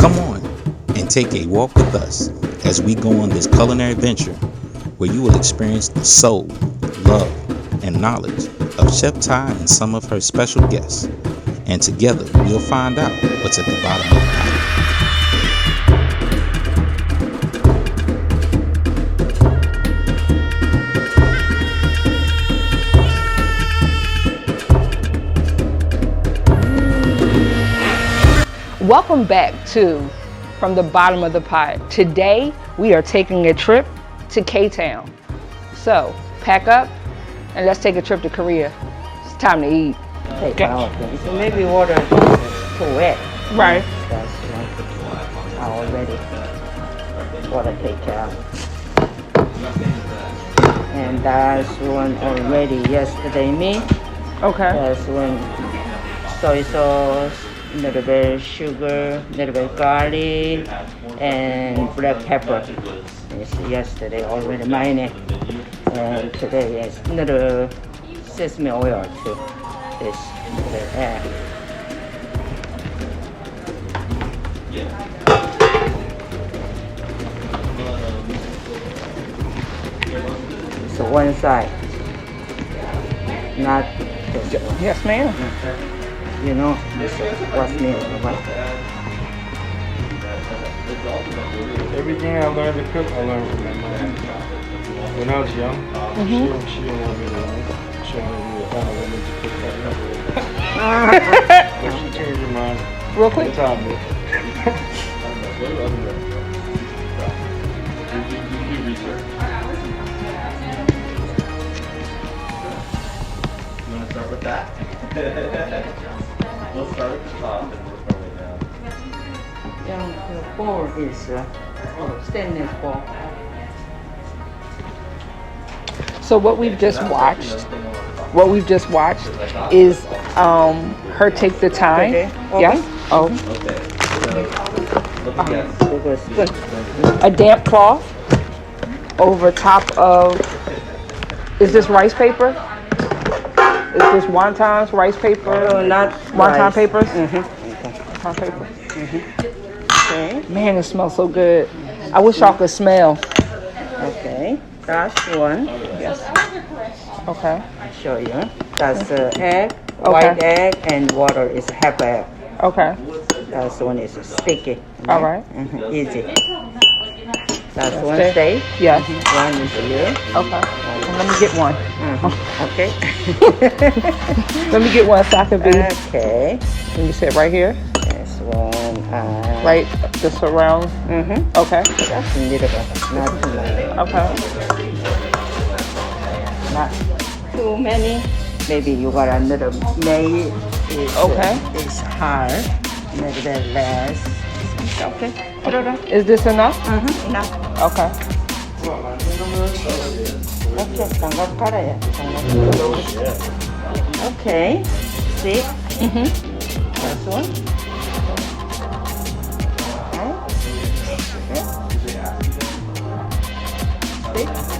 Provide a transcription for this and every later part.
Come on and take a walk with us as we go on this culinary adventure where you will experience the soul, love, and knowledge of Chef Ty and some of her special guests. And together we'll find out what's at the bottom of the pot. Welcome back to From the Bottom of the Pot. Today we are taking a trip to K-Town. So pack up and let's take a trip to Korea. It's time to eat. Take out. So maybe water is too wet. Right. That's one already. Water take out. And that's one already yesterday meat. Okay. That's one soy sauce, little bit sugar, little bit garlic, and black pepper. It's yesterday already marinate. And today is little sesame oil too. This little egg. So one side, not this one. Yes, ma'am. You know, this what's meal, right? Everything I learned to cook, I learned from my mom. When I was young, she didn't want me to learn. She wanted me to find a woman to cook that. But she changed her mind. Real quick. And taught me. You want to start with that? We'll start at the top and we'll start right now. Yeah, the bowl is stainless bowl. So what we've just watched is her take the time. Okay. Yes. Oh. Okay. Look at Good. A damp cloth over top of. Is this rice paper? Is this wontons, rice paper? No, not Wonton rice. papers? Okay. Wonton paper. Okay. Man, it smells so good. I wish y'all could smell. Okay. That's one. Yes. Okay. I'll show you. That's egg, white egg, and water is half egg. Okay. That's one is sticky. All right. Easy. That's one steak. steak. Yes. One is here. Okay. And let me get one. Okay. Let me get one so I can be. Okay. Let me sit right here. This one. Right. Just around. Okay. That's a little bit. Not too much. Okay. Not too many. Maybe you got a little made. Okay. It's hard. A little bit less. Okay. Put it on. Is this enough? Enough. Okay. Okay. 장갑 깔아야. Okay. See? That's one. Okay.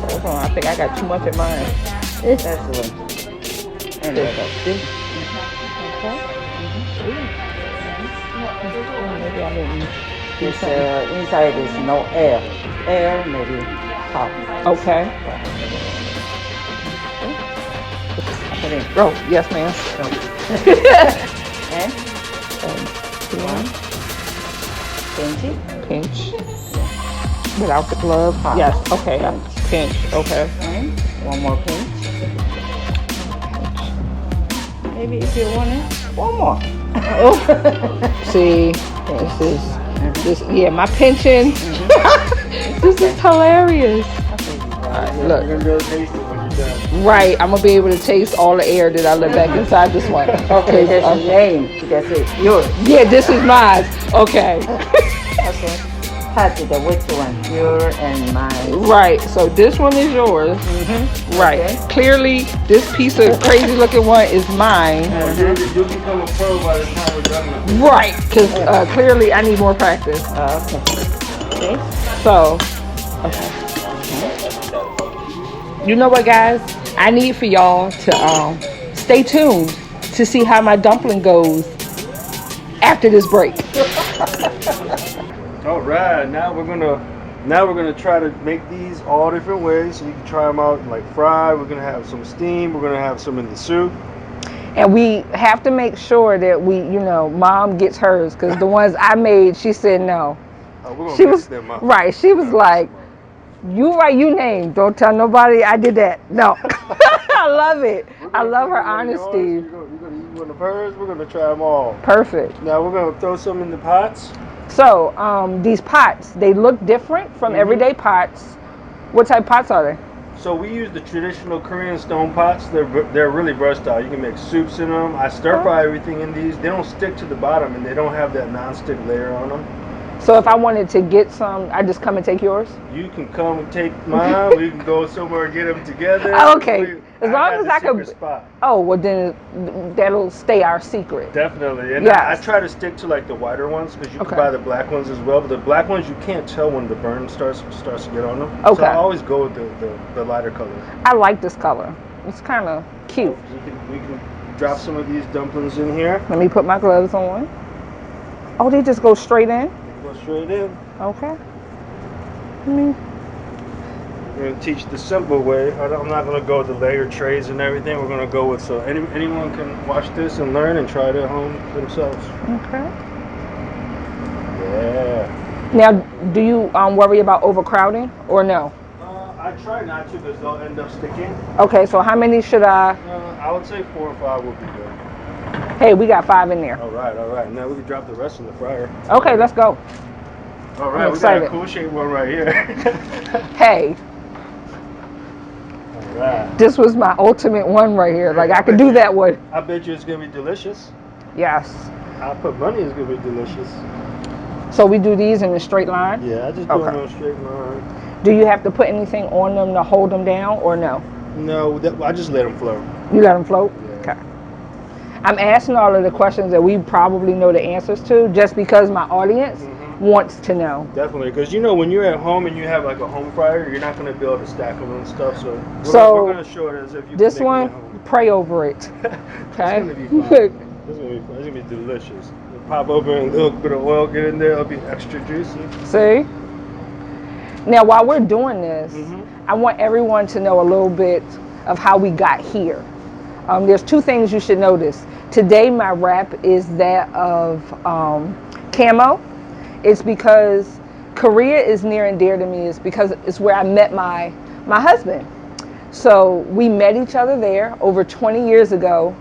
Hold on. I think I got too much in mine. That's one. And This. this. Okay. Maybe I didn't. This inside is no air. Air maybe hot. Okay. Put in. Oh, yes, ma'am. And one. Pinch. Pinch. Without the glove? Hot. Yes. Okay. Pinch. Okay. And one more pinch. Maybe if you want it, one more. See, this. Yeah, my pinching. This is hilarious. Look. You're going to be able to taste it when you're done. Right, I'm gonna be able to taste all the air that I let back inside this one. Okay, that's your name. That's it. Yours. Yeah, this is mine. Okay. Okay. Pass it. Which one? Yours and mine. Right, so this one is yours. Right. Okay. Clearly, this piece of crazy looking one is mine. You'll become a pro by the time we're done with it. Right, because clearly I need more practice. Okay. Okay. So, okay. You know what, guys? I need for y'all to stay tuned to see how my dumpling goes after this break. All right, now we're gonna try to make these all different ways, so you can try them out like fried. We're gonna have some steamed. We're gonna have some in the soup. And we have to make sure that Mom gets hers, because the ones I made, she said no. We're gonna She mix was them up. right. She was like, "You write your name. Don't tell nobody I did that." No, I love it. I love her honesty. You're gonna eat one of hers. We're gonna try them all. Perfect. Now we're gonna throw some in the pots. So these pots, they look different from everyday pots. What type pots are they? So we use the traditional Korean stone pots. They're really versatile. You can make soups in them. I stir fry everything in these. They don't stick to the bottom, and they don't have that non-stick layer on them. So if I wanted to get some, I just come and take yours? You can come and take mine. We can go somewhere and get them together. Okay. As long as I could. Spot. Oh, well then that'll stay our secret. Definitely. And Yes. I try to stick to like the whiter ones, because you Okay. can buy the black ones as well. But the black ones, you can't tell when the burn starts to get on them. Okay. So I always go with the lighter color. I like this color. It's kind of cute. We can drop some of these dumplings in here. Let me put my gloves on. Oh, they just go straight in? Go straight in. Okay. Let me. We're going to teach the simple way. I'm not going to go with the layer trays and everything. We're going to go with, so anyone can watch this and learn and try it at home themselves. Okay. Yeah. Now, do you worry about overcrowding or no? I try not to, because they'll end up sticking. Okay, so how many should I? I would say 4 or 5 would be good. Hey, we got 5 in there. All right. Now we can drop the rest in the fryer. Okay, let's go. All right, I'm we got a excited. cool shaped one right here. Hey, All right. this was my ultimate one right here. Like, I could do that one. I bet you it's gonna be delicious. Yes. I put money it's gonna be delicious. So we do these in a straight line? Yeah, I just do Okay. them on a straight line. Do you have to put anything on them to hold them down or no? No, I just let them float. You let them float? Yeah. Okay. I'm asking all of the questions that we probably know the answers to, just because my audience wants to know. Definitely, because when you're at home and you have like a home fryer, you're not going to be able to stack them and stuff. So we're going to show it as if you This can make it at one, home. pray over it. Okay? It's going to be fun. It's going to be fun. It's going to be delicious. It'll pop open, a little bit of oil get in there. It'll be extra juicy. See? Now, while we're doing this, I want everyone to know a little bit of how we got here. There's 2 things you should notice. Today, my wrap is that of camo. It's because Korea is near and dear to me. It's because it's where I met my husband. So we met each other there over 20 years ago.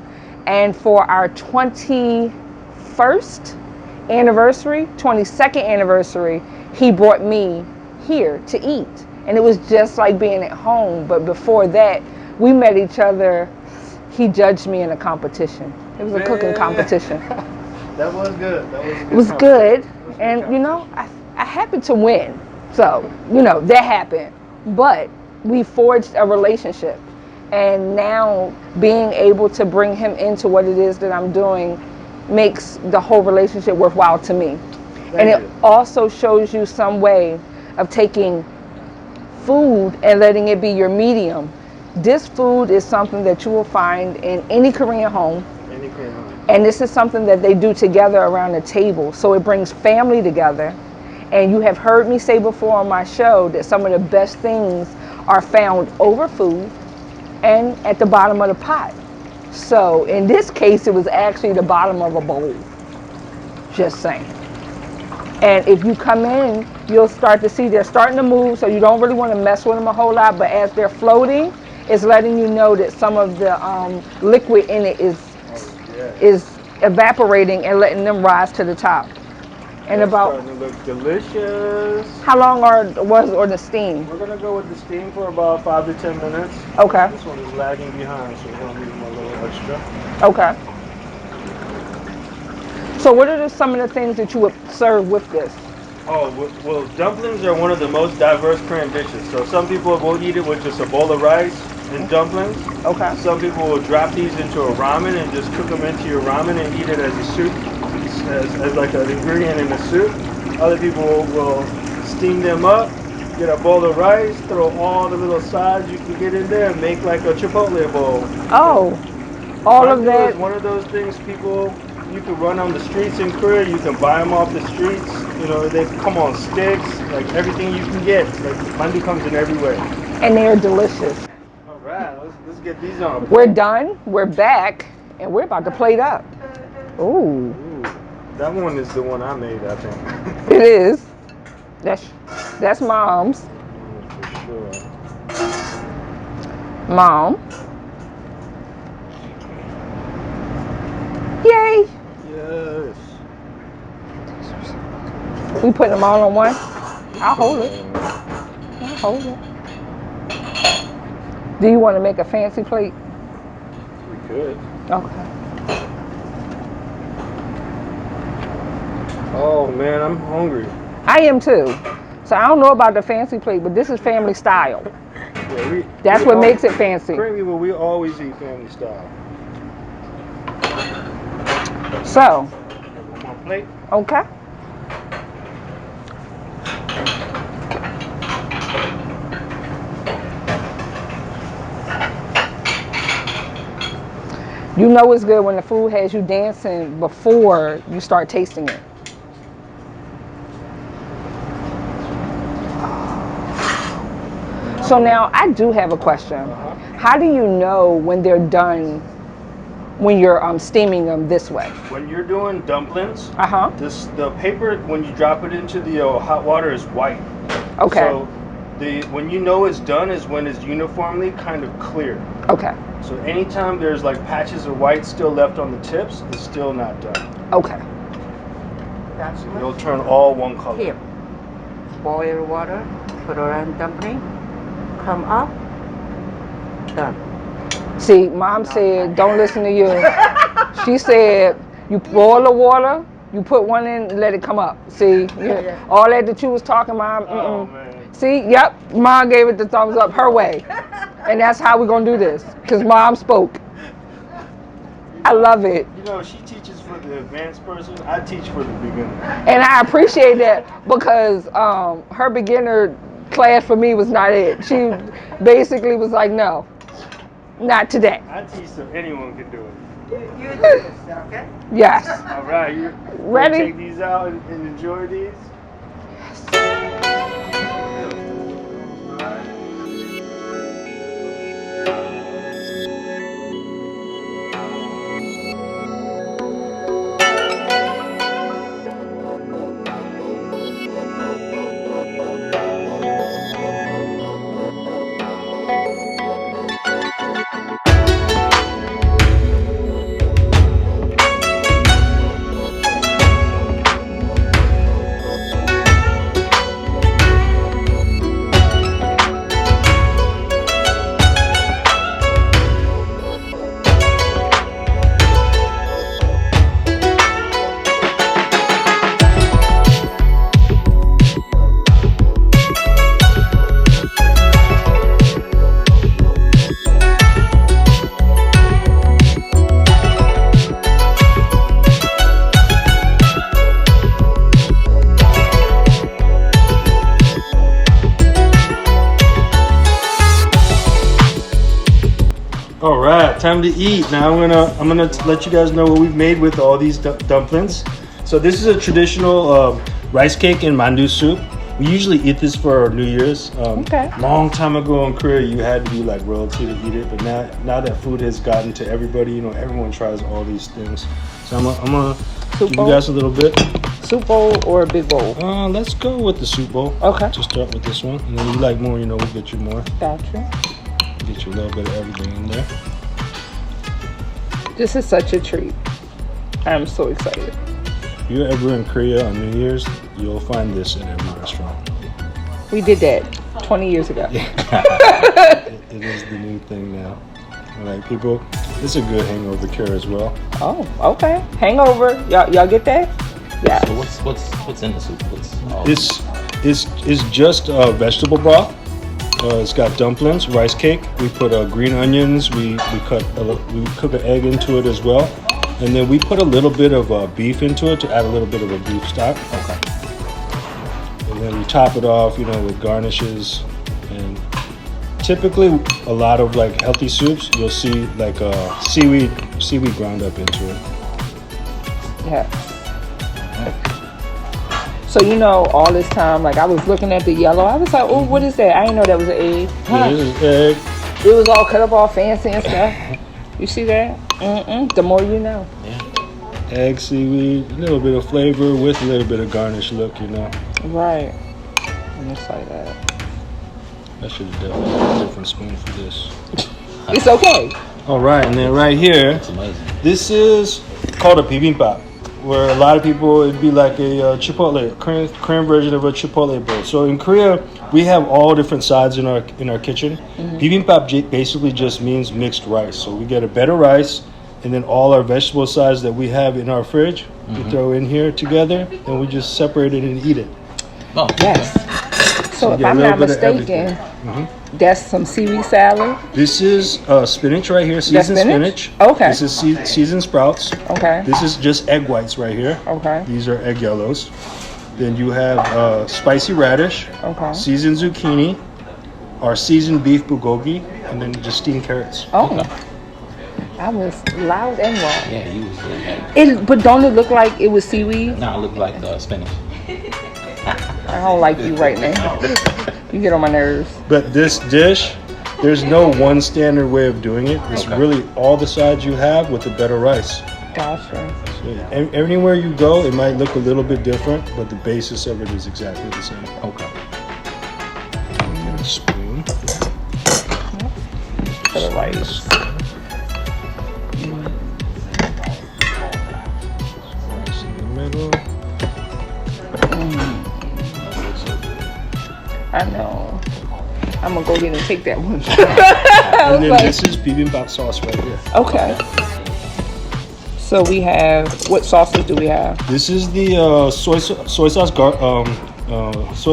And for our 21st anniversary, 22nd anniversary, he brought me here to eat. And it was just like being at home. But before that, we met each other. He judged me in a competition. It was a cooking competition. That was good. It was good. And, I happened to win. So, that happened. But we forged a relationship. And now being able to bring him into what it is that I'm doing makes the whole relationship worthwhile to me. And it also shows you some way of taking food and letting it be your medium. This food is something that you will find in any Korean home. And this is something that they do together around the table. So it brings family together. And you have heard me say before on my show that some of the best things are found over food and at the bottom of the pot. So in this case, it was actually the bottom of a bowl. Just saying. And if you come in, you'll start to see they're starting to move, so you don't really want to mess with them a whole lot. But as they're floating, it's letting you know that some of the liquid in it is evaporating and letting them rise to the top. And about starting to look delicious. how long was the steam? We're gonna go with the steam for about 5 to 10 minutes. Okay. This one is lagging behind, so we're gonna need a little extra. Okay. So what are some of the things that you would serve with this? Oh, well, dumplings are one of the most diverse Korean dishes. So some people will eat it with just a bowl of rice and dumplings. Okay. Some people will drop these into a ramen and just cook them into your ramen and eat it as a soup, as like an ingredient in the soup. Other people will steam them up, get a bowl of rice, throw all the little sides you can get in there, and make like a chipotle bowl. Oh, all of that. One of those things people you can run on the streets in Korea. You can buy them off the streets. You know, they come on sticks, like everything you can get. Like mandu comes in every way. And they are delicious. All right, let's get these on. We're done. We're back, and we're about to plate up. Ooh, Ooh, that one is the one I made, I think. it is. That's Mom's. For sure. Mom. Yay! Yes. We putting them all on one? I'll hold it. I'll hold it. Do you want to make a fancy plate? We could. Okay. Oh man, I'm hungry. I am too. So I don't know about the fancy plate, but this is family style. Yeah, That's what makes it fancy. Crazy, but we always eat family style. So, One more plate. okay. You know it's good when the food has you dancing before you start tasting it. So now I do have a question. How do you know when they're done when you're steaming them this way? When you're doing dumplings, Uh-huh. the paper when you drop it into the hot water is white. Okay. So when you know it's done is when it's uniformly kind of clear. Okay. So anytime there's like patches of white still left on the tips, it's still not done. Okay. That's what. It'll turn all one color. Here. Boil water, put around dumpling, come up, done. See, Mom said, don't listen to you. She said, you boil the water, you put one in, and let it come up. See, all that you was talking, Mom. Oh man. See, yep, Mom gave it the thumbs up her way. And that's how we're going to do this, because Mom spoke. I love it. You know, she teaches for the advanced person. I teach for the beginner. And I appreciate that because her beginner class for me was not it. She basically was like, no, not today. I teach so anyone can do it. You do this, okay? Yes. All right, you Ready? Take these out and enjoy these. All right, time to eat. Now I'm gonna let you guys know what we've made with all these dumplings. So this is a traditional rice cake and mandu soup. We usually eat this for New Year's. Okay. Long time ago in Korea, you had to be like royalty to eat it, but now that food has gotten to everybody, you know, everyone tries all these things. So I'm gonna give you guys a little bit. Soup bowl or a big bowl? Let's go with the soup bowl. Okay. To start with this one, and then you like more, you know, we'll get you more. Gotcha. Get you a little bit of everything in there. This is such a treat. I'm so excited. If you're ever in Korea on New Year's, you'll find this in every restaurant. We did that 20 years ago. It is the new thing now. Like people, it's a good hangover cure as well. Oh, okay. Hangover. Y'all get that? Yeah. So what's in the soup? This is just vegetable broth. It's got dumplings, rice cake. We put green onions. We cook an egg into it as well, and then we put a little bit of beef into it to add a little bit of a beef stock. Okay. And then we top it off, you know, with garnishes. And typically, a lot of like healthy soups, you'll see like seaweed ground up into it. Yes. So you know, all this time, like I was looking at the yellow, I was like, oh, what is that? I didn't know that was an egg. Yeah, this is egg. It was all cut up all fancy and stuff. You see that? The more you know. Egg, seaweed, a little bit of flavor with a little bit of garnish look, you know. Right. And it's like that. I should have definitely had a different spoon for this. It's okay. All right, and then right here, It's amazing. this is called a bibimbap, where a lot of people, it'd be like a chipotle, Korean version of a chipotle bowl. So in Korea, we have all different sides in our kitchen. Bibimbap basically just means mixed rice. So we get a better rice, and then all our vegetable sides that we have in our fridge, we throw in here together, and we just separate it and eat it. Oh, Yes. So if get a I'm little not bit of mistaken, that's some seaweed salad. This is spinach right here, seasoned spinach? spinach. Okay. This is seasoned sprouts. Okay. This is just egg whites right here. Okay. These are egg yellows. Then you have spicy radish, Okay. seasoned zucchini, our seasoned beef bulgogi, and then just steamed carrots. Oh. I was loud and wrong. yeah, you was But don't it look like it was seaweed? Nah, it looked like spinach. I don't like you right now. You get on my nerves. But this dish, there's no one standard way of doing it. It's Okay. really all the sides you have with the better rice. Gotcha. So anywhere you go, it might look a little bit different, but the basis of it is exactly the same. Okay. Get a spoon. For the rice. Rice in the middle. I know. I'm gonna go ahead and take that one. And then this is bibimbap sauce right here. Okay. So we have, what sauces do we have? This is the soy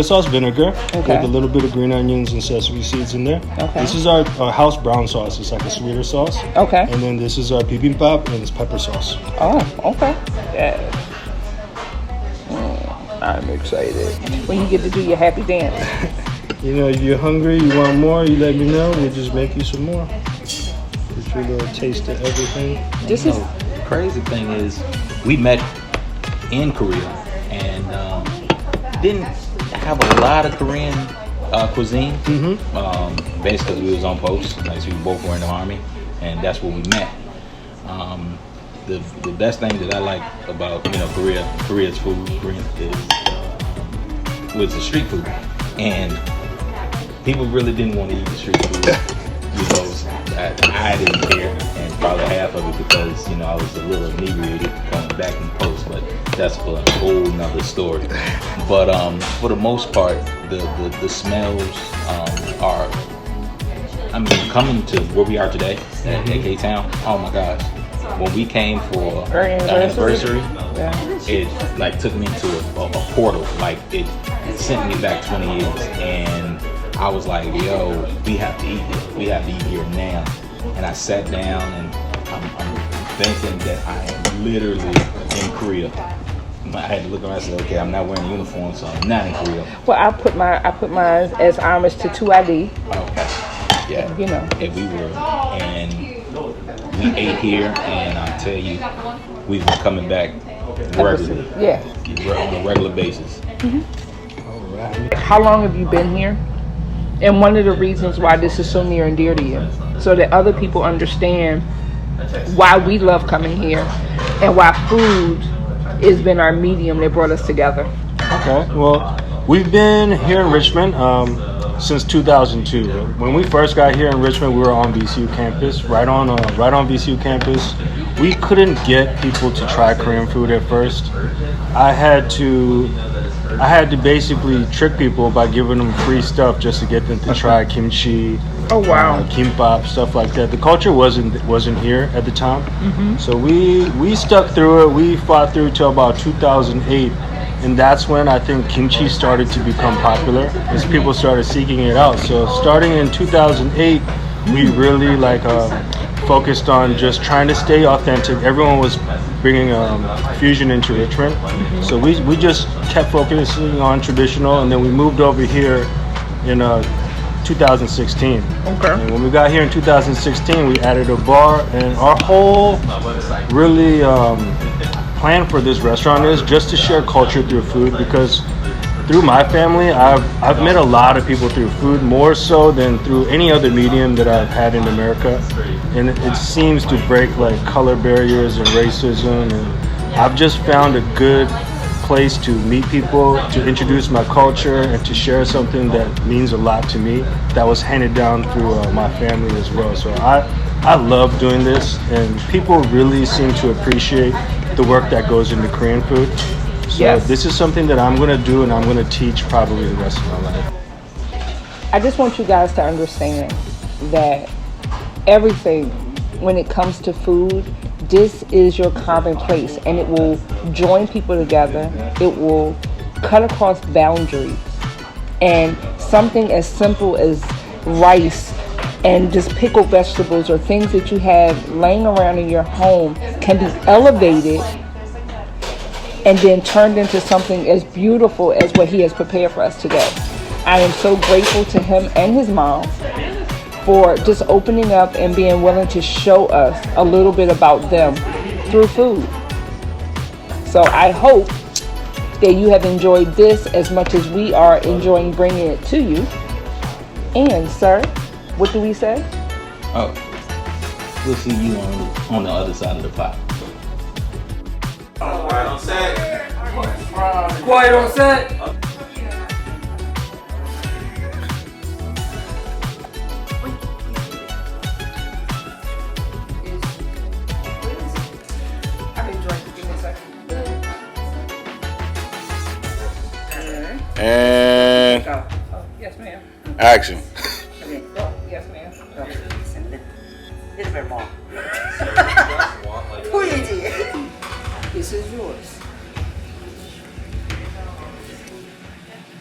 sauce vinegar Okay. with a little bit of green onions and sesame seeds in there. Okay. This is our house brown sauce. It's like a sweeter sauce. Okay. And then this is our bibimbap and it's pepper sauce. Oh, okay. Yeah. I'm excited. When you get to do your happy dance. You know, if you're hungry, you want more, you let me know. We'll just make you some more. Get your little taste of everything. This is, The crazy thing is, we met in Korea and didn't have a lot of Korean cuisine. Basically, because we was on post, like we both were in the army, and that's where we met. The best thing that I like about Korea's food, was the street food, and people really didn't want to eat the street food. I didn't care, and probably half of it because I was a little inebriated coming back in post, but that's a whole nother story. But for the most part, the smells are. I mean, coming to where we are today at K-Town, oh my gosh. When we came for Our our anniversary, yeah. it like took me into a portal. Like it sent me back 20 years, and I was like, "Yo, we have to eat it. We have to eat here now." And I sat down, and I'm thinking that I am literally in Korea. I had to look around and say, "Okay, I'm not wearing a uniform, so I'm not in Korea." Well, I put mine as homage to 2ID. Okay, yeah, You know. and we ate here, and I tell you, we've been coming back regularly. Yeah. On a regular basis. How long have you been here? And one of the reasons why this is so near and dear to you, so that other people understand why we love coming here and why food has been our medium that brought us together. Okay, well, we've been here in Richmond since 2002. When we first got here in Richmond, we were on VCU campus, right on VCU campus. We couldn't get people to try Korean food at first. I had to basically trick people by giving them free stuff just to get them to try kimchi. Oh wow. Kimbap, stuff like that. The culture wasn't here at the time, so we stuck through it. We fought through till about 2008, and that's when I think kimchi started to become popular as people started seeking it out. So starting in 2008, we really focused on just trying to stay authentic. Everyone was bringing fusion into Richmond, so we just kept focusing on traditional, and then we moved over here in 2016. Okay. And when we got here in 2016, we added a bar, and our whole really plan for this restaurant is just to share culture through food, because through my family, I've met a lot of people through food, more so than through any other medium that I've had in America. And it seems to break like color barriers and racism. And I've just found a good place to meet people, to introduce my culture, and to share something that means a lot to me that was handed down through my family as well. So I love doing this, and people really seem to appreciate the work that goes into Korean food. So Yes. this is something that I'm going to do, and I'm going to teach probably the rest of my life. I just want you guys to understand that everything, when it comes to food, this is your common place, and it will join people together. It will cut across boundaries. And something as simple as rice and just pickled vegetables or things that you have laying around in your home can be elevated and then turned into something as beautiful as what he has prepared for us today. I am so grateful to him and his mom for just opening up and being willing to show us a little bit about them through food. So I hope that you have enjoyed this as much as we are enjoying bringing it to you. And sir, what do we say? Oh, we'll see you on the other side of the pot. Quiet on set. Quiet on set. And Yes, ma'am. action. Yes, ma'am. Little bit more.